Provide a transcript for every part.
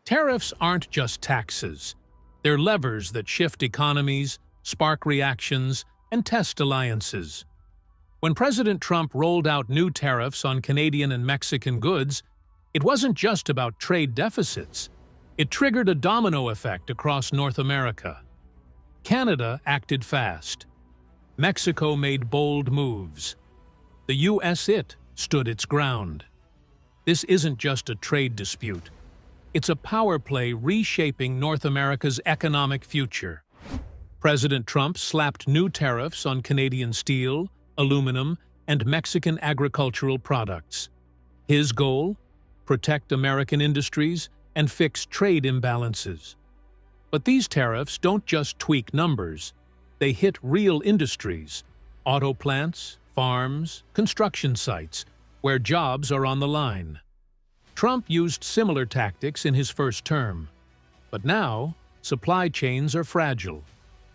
Tariffs aren't just taxes. They're levers that shift economies, spark reactions, and test alliances. When President Trump rolled out new tariffs on Canadian and Mexican goods, it wasn't just about trade deficits. It triggered a domino effect across North America. Canada acted fast. Mexico made bold moves. The U.S. stood its ground. This isn't just a trade dispute. It's a power play reshaping North America's economic future. President Trump slapped new tariffs on Canadian steel, aluminum, and Mexican agricultural products. His goal? Protect American industries and fix trade imbalances. But these tariffs don't just tweak numbers. They hit real industries, auto plants, farms, construction sites, where jobs are on the line. Trump used similar tactics in his first term. But now, supply chains are fragile,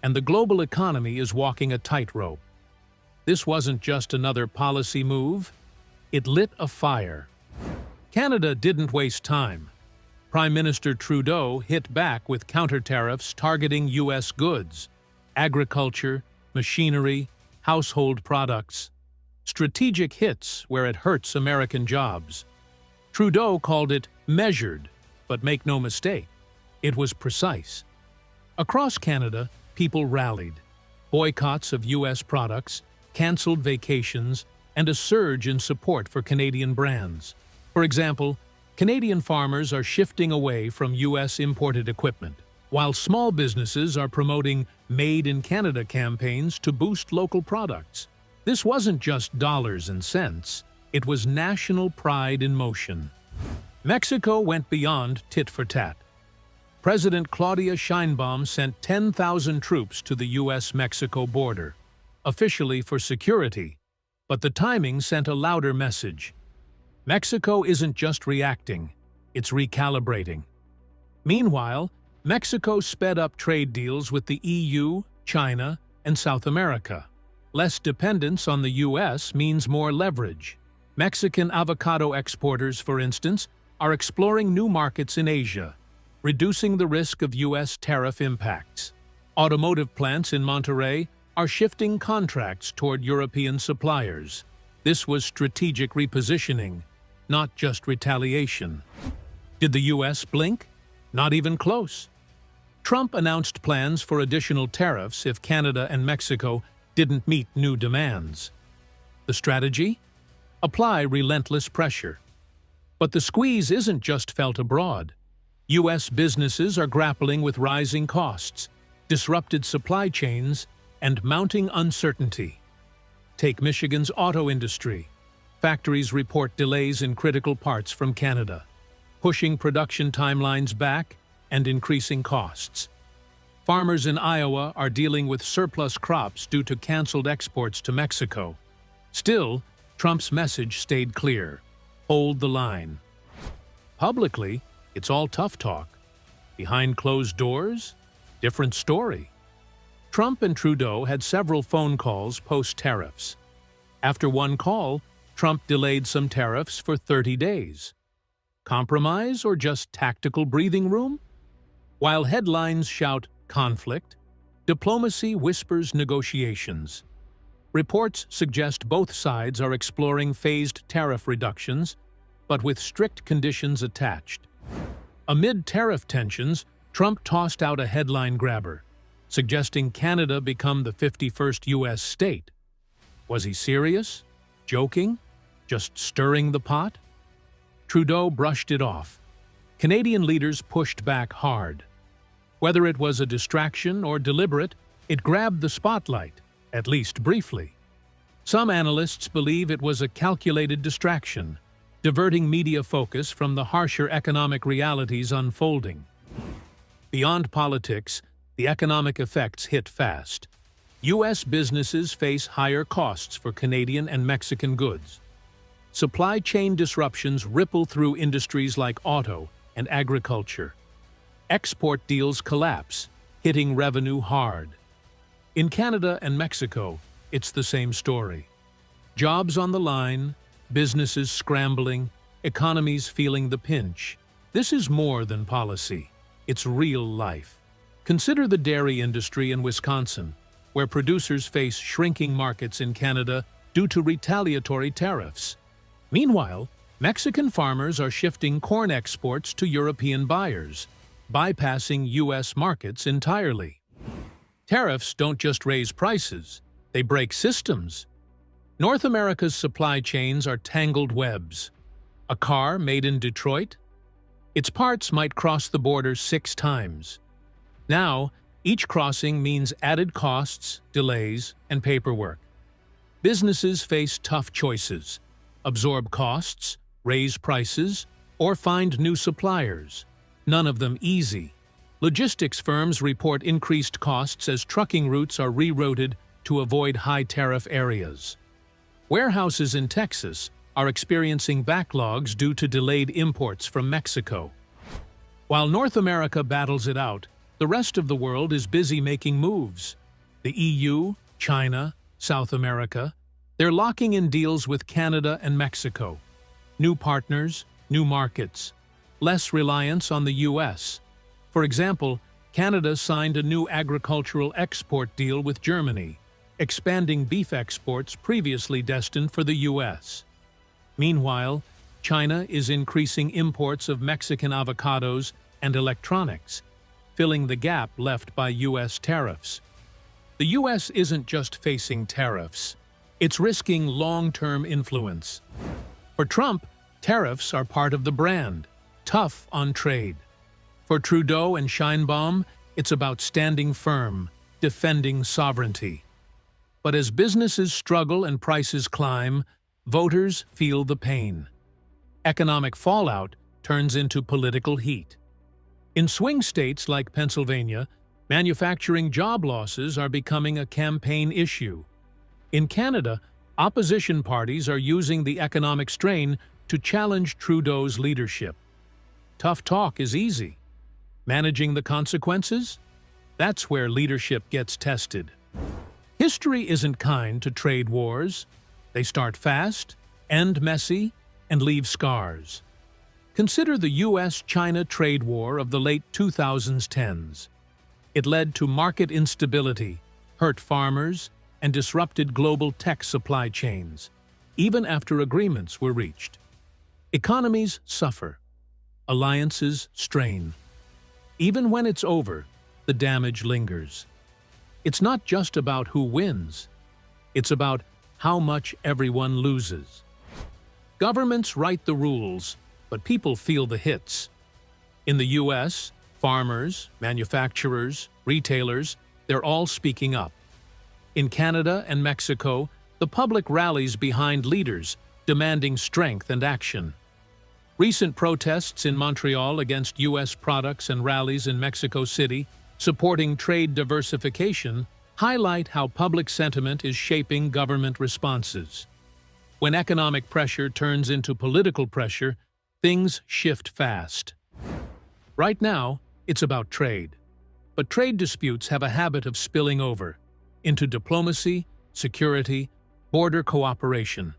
and the global economy is walking a tightrope. This wasn't just another policy move. It lit a fire. Canada didn't waste time. Prime Minister Trudeau hit back with counter-tariffs targeting U.S. goods, agriculture, machinery, household products. Strategic hits where it hurts American jobs. Trudeau called it measured, but make no mistake, it was precise. Across Canada, people rallied. Boycotts of U.S. products, canceled vacations, and a surge in support for Canadian brands. For example, Canadian farmers are shifting away from U.S. imported equipment, while small businesses are promoting Made in Canada campaigns to boost local products. This wasn't just dollars and cents, it was national pride in motion. Mexico went beyond tit for tat. President Claudia Sheinbaum sent 10,000 troops to the U.S.-Mexico border, officially for security, but the timing sent a louder message. Mexico isn't just reacting, it's recalibrating. Meanwhile, Mexico sped up trade deals with the EU, China, and South America. Less dependence on the U.S. means more leverage. Mexican avocado exporters, for instance, are exploring new markets in Asia, reducing the risk of U.S. tariff impacts. Automotive plants in Monterrey are shifting contracts toward European suppliers. This was strategic repositioning, not just retaliation. Did the U.S. blink? Not even close. Trump announced plans for additional tariffs if Canada and Mexico didn't meet new demands. The strategy? Apply relentless pressure. But the squeeze isn't just felt abroad. U.S. businesses are grappling with rising costs, disrupted supply chains, and mounting uncertainty. Take Michigan's auto industry. Factories report delays in critical parts from Canada, pushing production timelines back and increasing costs. Farmers in Iowa are dealing with surplus crops due to canceled exports to Mexico. Still, Trump's message stayed clear: hold the line. Publicly, it's all tough talk. Behind closed doors, different story. Trump and Trudeau had several phone calls post-tariffs. After one call, Trump delayed some tariffs for 30 days. Compromise or just tactical breathing room? While headlines shout conflict, diplomacy whispers negotiations. Reports suggest both sides are exploring phased tariff reductions, but with strict conditions attached. Amid tariff tensions, Trump tossed out a headline grabber, suggesting Canada become the 51st U.S. state. Was he serious? Joking? Just stirring the pot? Trudeau brushed it off. Canadian leaders pushed back hard. Whether it was a distraction or deliberate, it grabbed the spotlight, at least briefly. Some analysts believe it was a calculated distraction, diverting media focus from the harsher economic realities unfolding. Beyond politics, the economic effects hit fast. U.S. businesses face higher costs for Canadian and Mexican goods. Supply chain disruptions ripple through industries like auto and agriculture. Export deals collapse, hitting revenue hard. In Canada and Mexico, it's the same story. Jobs on the line, businesses scrambling, economies feeling the pinch. This is more than policy. It's real life. Consider the dairy industry in Wisconsin, where producers face shrinking markets in Canada due to retaliatory tariffs. Meanwhile, Mexican farmers are shifting corn exports to European buyers, bypassing U.S. markets entirely. Tariffs don't just raise prices, they break systems. North America's supply chains are tangled webs. A car made in Detroit? Its parts might cross the border 6 times. Now, each crossing means added costs, delays, and paperwork. Businesses face tough choices: absorb costs, raise prices, or find new suppliers. None of them easy. Logistics firms report increased costs as trucking routes are rerouted to avoid high-tariff areas. Warehouses in Texas are experiencing backlogs due to delayed imports from Mexico. While North America battles it out, the rest of the world is busy making moves. The EU, China, South America, they're locking in deals with Canada and Mexico. New partners, new markets, less reliance on the U.S. For example, Canada signed a new agricultural export deal with Germany, expanding beef exports previously destined for the U.S. Meanwhile, China is increasing imports of Mexican avocados and electronics, filling the gap left by U.S. tariffs. The U.S. isn't just facing tariffs, it's risking long-term influence. For Trump, tariffs are part of the brand, tough on trade. For Trudeau and Sheinbaum, it's about standing firm, defending sovereignty. But as businesses struggle and prices climb, voters feel the pain. Economic fallout turns into political heat. In swing states like Pennsylvania, manufacturing job losses are becoming a campaign issue. In Canada, opposition parties are using the economic strain to challenge Trudeau's leadership. Tough talk is easy. Managing the consequences? That's where leadership gets tested. History isn't kind to trade wars. They start fast, end messy, and leave scars. Consider the U.S.-China trade war of the late 2010s. It led to market instability, hurt farmers, and disrupted global tech supply chains, even after agreements were reached. Economies suffer. Alliances strain. Even when it's over, the damage lingers. It's not just about who wins. It's about how much everyone loses. Governments write the rules, but people feel the hits. In the U.S., farmers, manufacturers, retailers, they're all speaking up. In Canada and Mexico, the public rallies behind leaders, demanding strength and action. Recent protests in Montreal against U.S. products and rallies in Mexico City, supporting trade diversification, highlight how public sentiment is shaping government responses. When economic pressure turns into political pressure, things shift fast. Right now, it's about trade. But trade disputes have a habit of spilling over into diplomacy, security, border cooperation.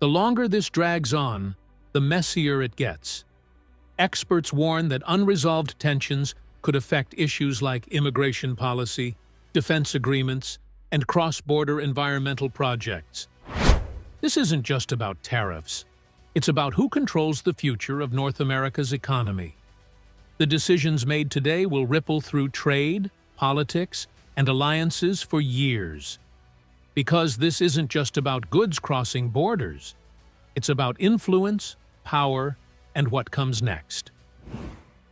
The longer this drags on, the messier it gets. Experts warn that unresolved tensions could affect issues like immigration policy, defense agreements, and cross-border environmental projects. This isn't just about tariffs. It's about who controls the future of North America's economy. The decisions made today will ripple through trade, politics, and alliances for years. Because this isn't just about goods crossing borders. It's about influence, power, and what comes next.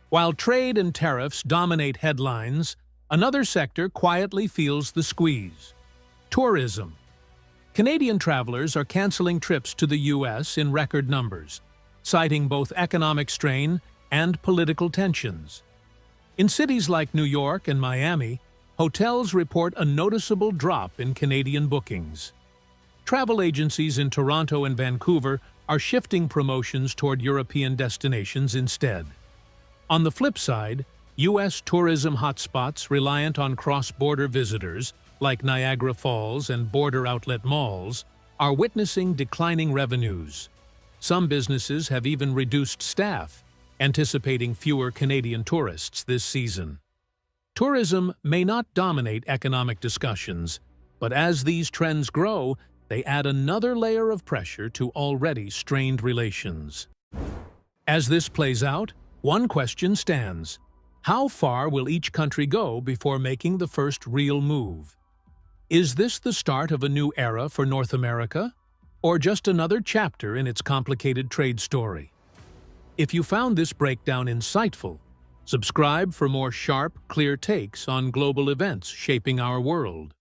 While trade and tariffs dominate headlines, another sector quietly feels the squeeze: tourism. Canadian travelers are canceling trips to the U.S. in record numbers, citing both economic strain and political tensions. In cities like New York and Miami, hotels report a noticeable drop in Canadian bookings. Travel agencies in Toronto and Vancouver are shifting promotions toward European destinations instead. On the flip side, U.S. tourism hotspots reliant on cross-border visitors, like Niagara Falls and border outlet malls, are witnessing declining revenues. Some businesses have even reduced staff, anticipating fewer Canadian tourists this season. Tourism may not dominate economic discussions, but as these trends grow, they add another layer of pressure to already strained relations. As this plays out, one question stands. How far will each country go before making the first real move? Is this the start of a new era for North America, or just another chapter in its complicated trade story? If you found this breakdown insightful, subscribe for more sharp, clear takes on global events shaping our world.